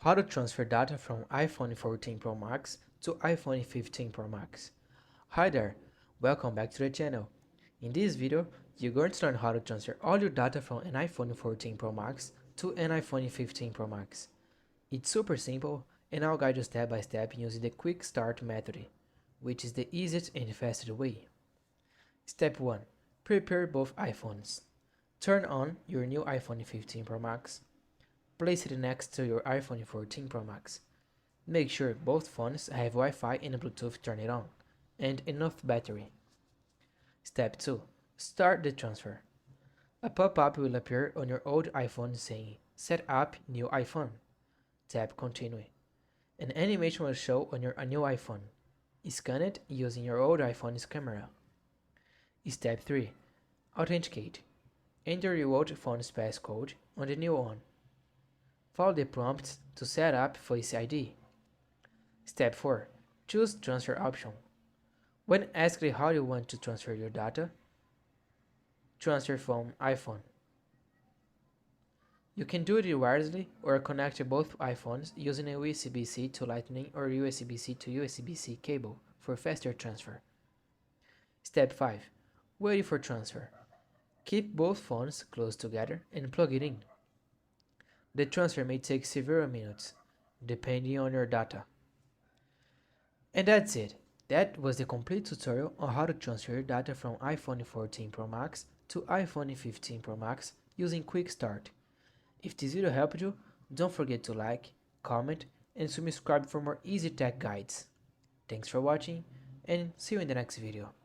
How to transfer data from iPhone 14 Pro Max to iPhone 15 Pro Max. Hi there, welcome back to the channel. In this video, you're going to learn how to transfer all your data from an iPhone 14 Pro Max to an iPhone 15 Pro Max. It's super simple and I'll guide you step by step using the Quick Start method, which is the easiest and fastest way. Step 1. Prepare both iPhones. Turn on your new iPhone 15 Pro Max. Place it next to your iPhone 14 Pro Max. Make sure both phones have Wi-Fi and Bluetooth turned on, and enough battery. Step 2. Start the transfer. A pop-up will appear on your old iPhone saying, Set up new iPhone. Tap Continue. An animation will show on your new iPhone. Scan it using your old iPhone's camera. Step 3. Authenticate. Enter your old phone's passcode on the new one. Follow the prompts to set up Face ID. Step 4. Choose Transfer option. When asked how you want to transfer your data, transfer from iPhone. You can do it wirelessly or connect both iPhones using a USB-C to Lightning or USB-C to USB-C cable for faster transfer. Step 5. Wait for transfer. Keep both phones close together and plug it in. The transfer may take several minutes, depending on your data. And that's it. That was the complete tutorial on how to transfer your data from iPhone 14 Pro Max to iPhone 15 Pro Max using Quick Start. If this video helped you, don't forget to like, comment, and subscribe for more easy tech guides. Thanks for watching, and see you in the next video.